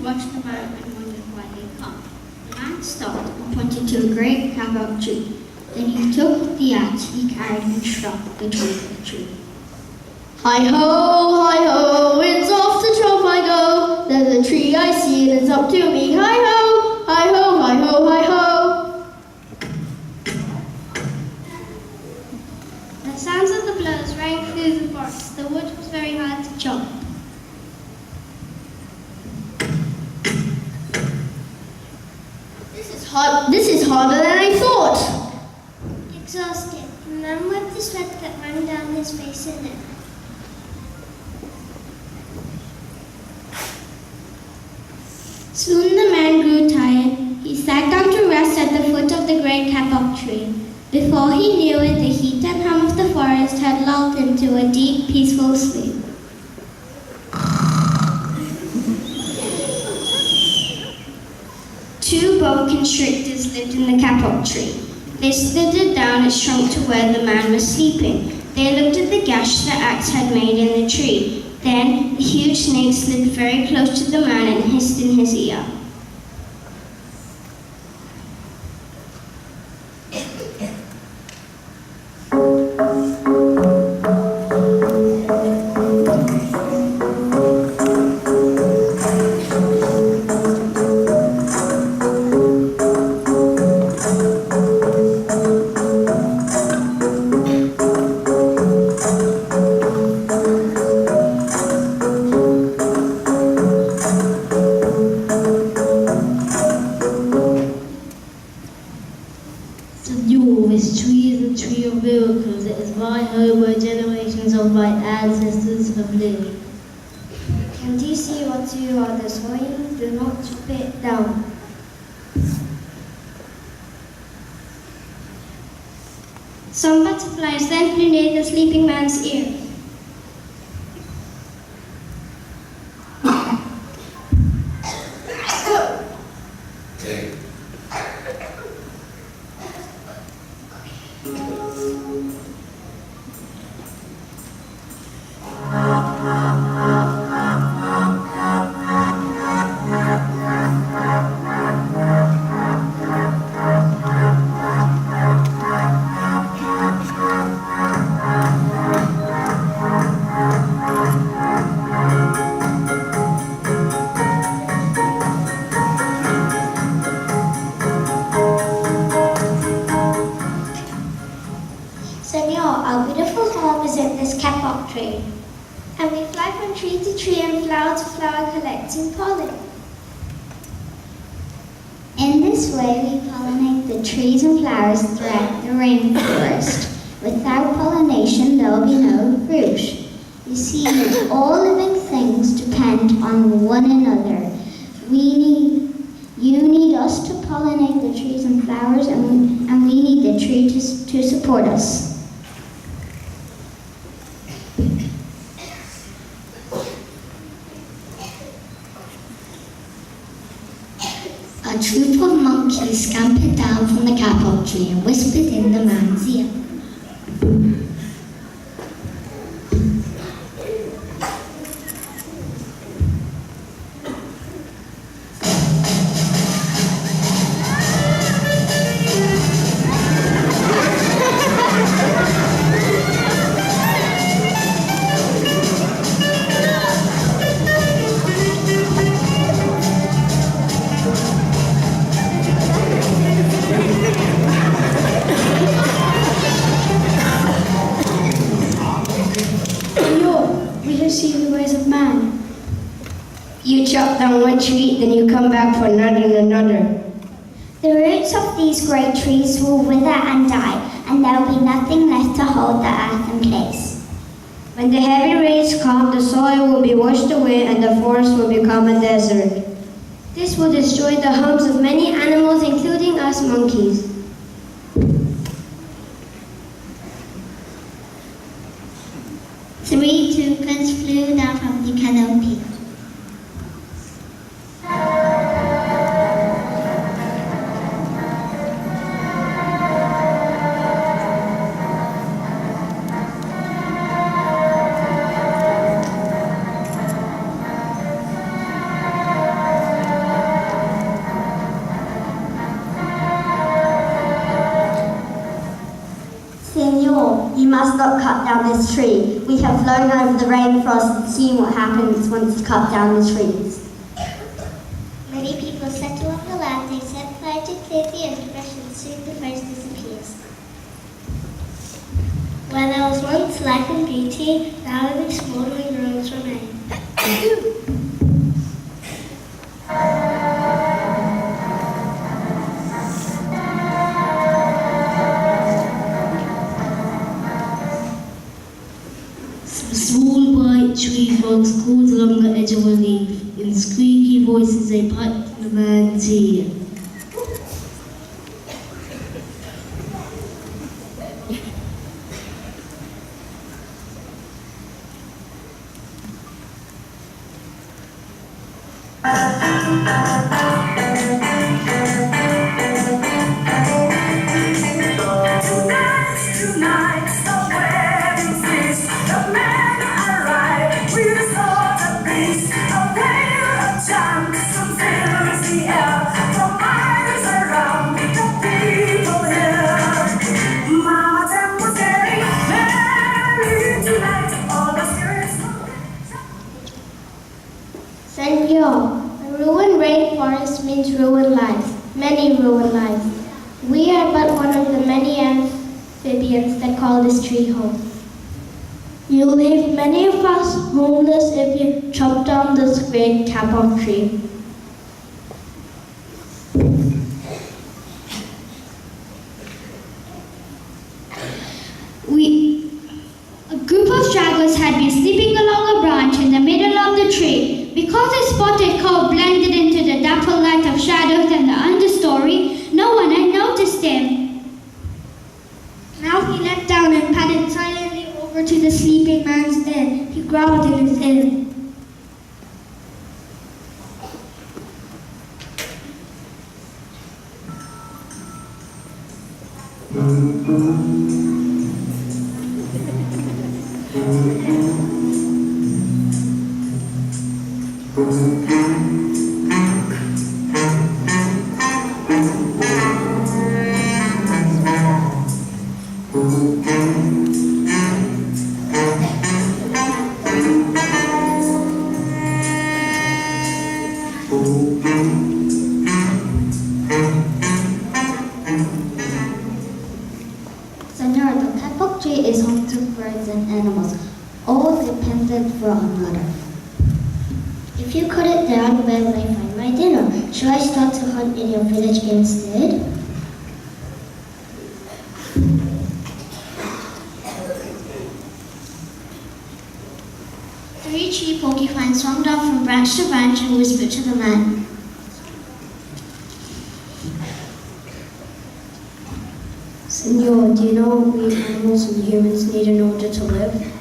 watched the man and wondered why he had come. The man stopped and pointed to a great kapok tree. Then he took the axe he carried and struck the trunk of the tree. Hi-ho, it's off the trunk I go. There's a tree I see and it's up to me. Hi-ho, hi-ho, hi-ho, hi-ho. The sounds of the blows rang through the forest. The wood was very hard to chop. This is harder than I thought. Exhausted, the man wiped the sweat that ran down his face and neck. Soon the man grew tired. He sat down to rest at the foot of the great kapok tree. Before he knew it, the heat and hum of the forest had lulled him to a deep, peaceful sleep. Two boa constrictors lived in the kapok tree. They slithered down its trunk to where the man was sleeping. They looked at the gash the axe had made in the tree. Then the huge snake slid very close to the man and hissed in his ear. This tree is a tree of miracles. It is my home where generations of my ancestors have lived. Can you see what you are the soil? Do not chop it down. Some butterflies then flew near the sleeping man's ear. Senor, our beautiful home is in this kapok tree. And we fly from tree to tree and flower to flower collecting pollen. In this way, we pollinate the trees and flowers throughout the rainforest. Without pollination, there will be no fruit. You see, all living things depend on one another. You need us to pollinate the trees and flowers, and we need the tree to support us. A troop of monkeys scampered down from the kapok tree and whispered in the man's ear. See the ways of man. You chop down one tree, then you come back for another and another. The roots of these great trees will wither and die, and there will be nothing left to hold the earth in place. When the heavy rains come, the soil will be washed away and the forest will become a desert. This will destroy the homes of many animals, including us monkeys. Three toucans flew down from the canopy. not cut down this tree. We have flown over the rainforest and seen what happens once you cut down the trees. Many people settle on the land, they set fire to clear the underbrush, and soon the forest disappears. Where there was once life and beauty, now only smouldering ruins remain. Small white tree frogs called along the edge of a leaf. In squeaky voices they piped the man's ear. Senor, a ruined rainforest means ruined lives, many ruined lives. We are but one of the many amphibians that call this tree home. You'll leave many of us homeless if you chop down this great kapok tree. A group of stragglers had been sleeping along a branch in the middle of the tree. Because his spotted coat blended into the dapple light of shadows in the understory, no one had noticed him. Now he leapt down and padded silently over to the sleeping man's den. He growled in his ear. Senor, the kapok tree is home to birds and animals, all dependent for another. If you cut it down, where will I find my dinner? Should I start to hunt in your village instead? Three tree porcupines swung down from branch to branch and whispered to the man. Senor, do you know what we animals and humans need in order to live?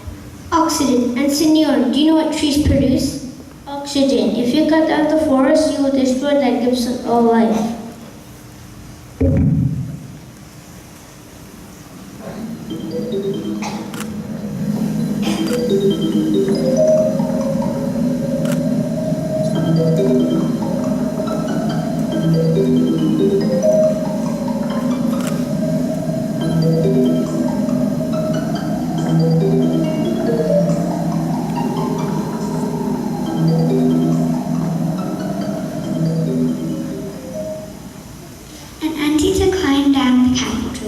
Oxygen. And senor, do you know what trees produce? Oxygen. If you cut down the forest, you will destroy that gives us all life.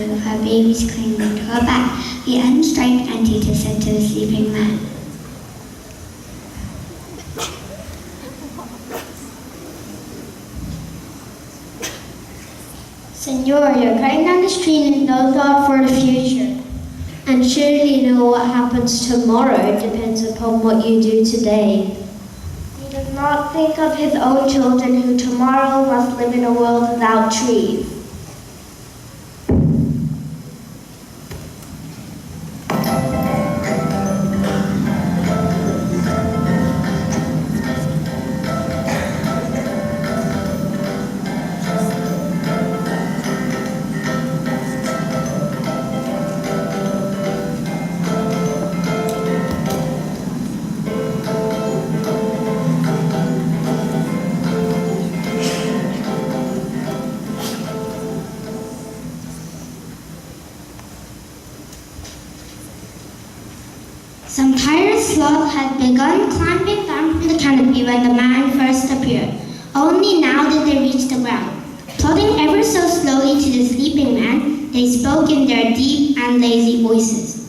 with her babies clinging to her back, the unstriped Antita said to the sleeping man. Senor, you're cutting down the street and no thought for the future. And surely you know what happens tomorrow depends upon what you do today. He does not think of his own children who tomorrow must live in a world without trees. dog had begun climbing down from the canopy when the man first appeared. Only now did they reach the ground. Plodding ever so slowly to the sleeping man, they spoke in their deep and lazy voices.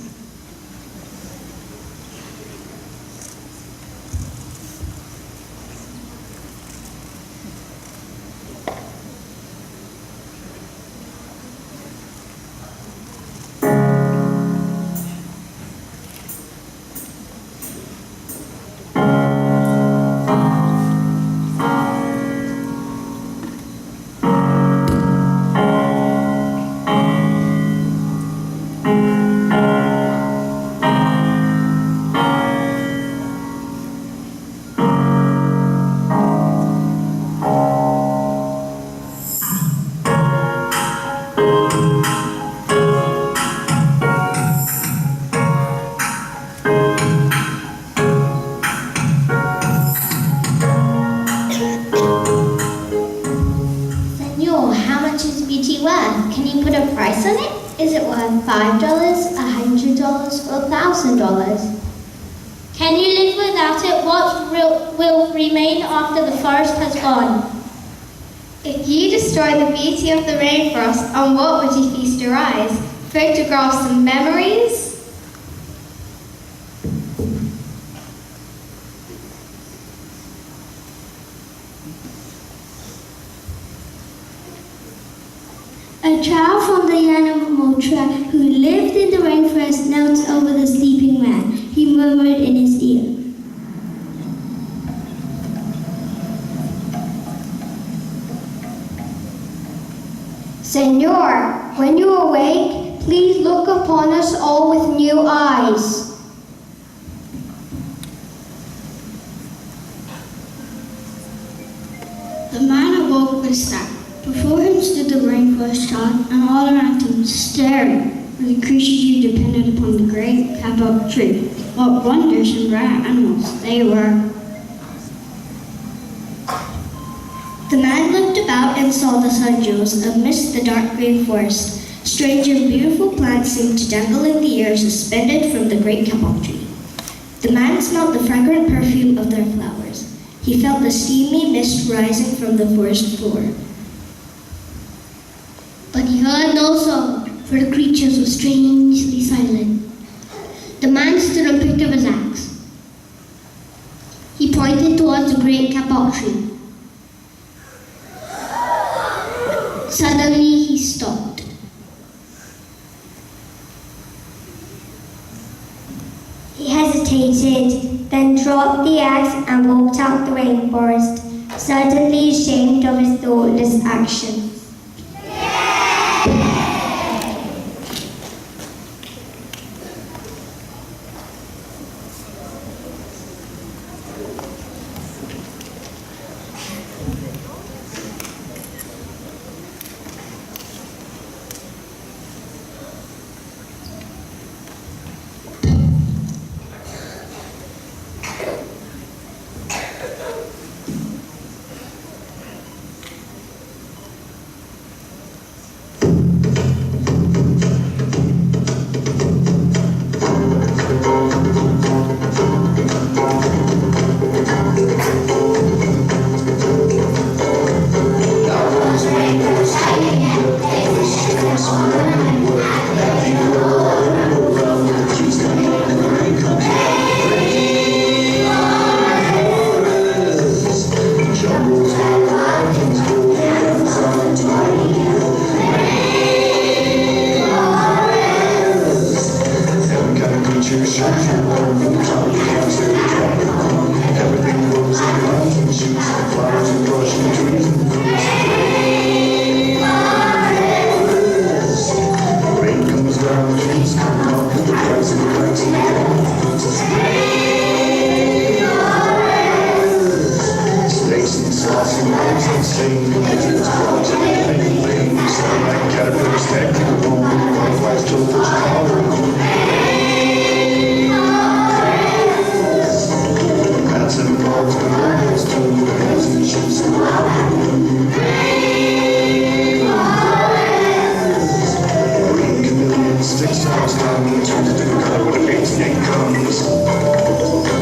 Senor, how much is beauty worth? Can you put a price on it? Is it worth $5, $100, or $1,000? Can you live without it? What will remain after the forest has gone? If you destroy the beauty of the rainforest, on what would you feast your eyes? Photographs and memories? A child from the Yanamotra who lived in the rainforest knelt over the sleeping man. He murmured in his ear. Senor, when you awake, please look upon us all with new eyes. The man awoke with a start. Before him stood the rainforest child, and all around him, staring, were the creatures who depended upon the great Kapok tree. What wondrous and rare animals they were! The man looked about and saw the sun jewels amidst the dark green forest. Strange and beautiful plants seemed to dangle in the air suspended from the great Kapok tree. The man smelled the fragrant perfume of their flowers. He felt the steamy mist rising from the forest floor. But he heard no sound, for the creatures were strangely silent. The man stood and picked up his axe. He pointed towards the great Kapok tree. Suddenly he stopped. He hesitated, then dropped the axe and walked out the rainforest, certainly ashamed of his thoughtless action. Sticks falls down, turns to the color when a big snake comes.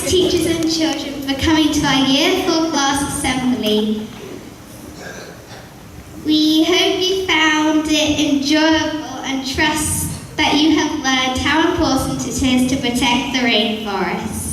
teachers and children for coming to our Year 4 class assembly. We hope you found it enjoyable and trust that you have learned how important it is to protect the rainforest.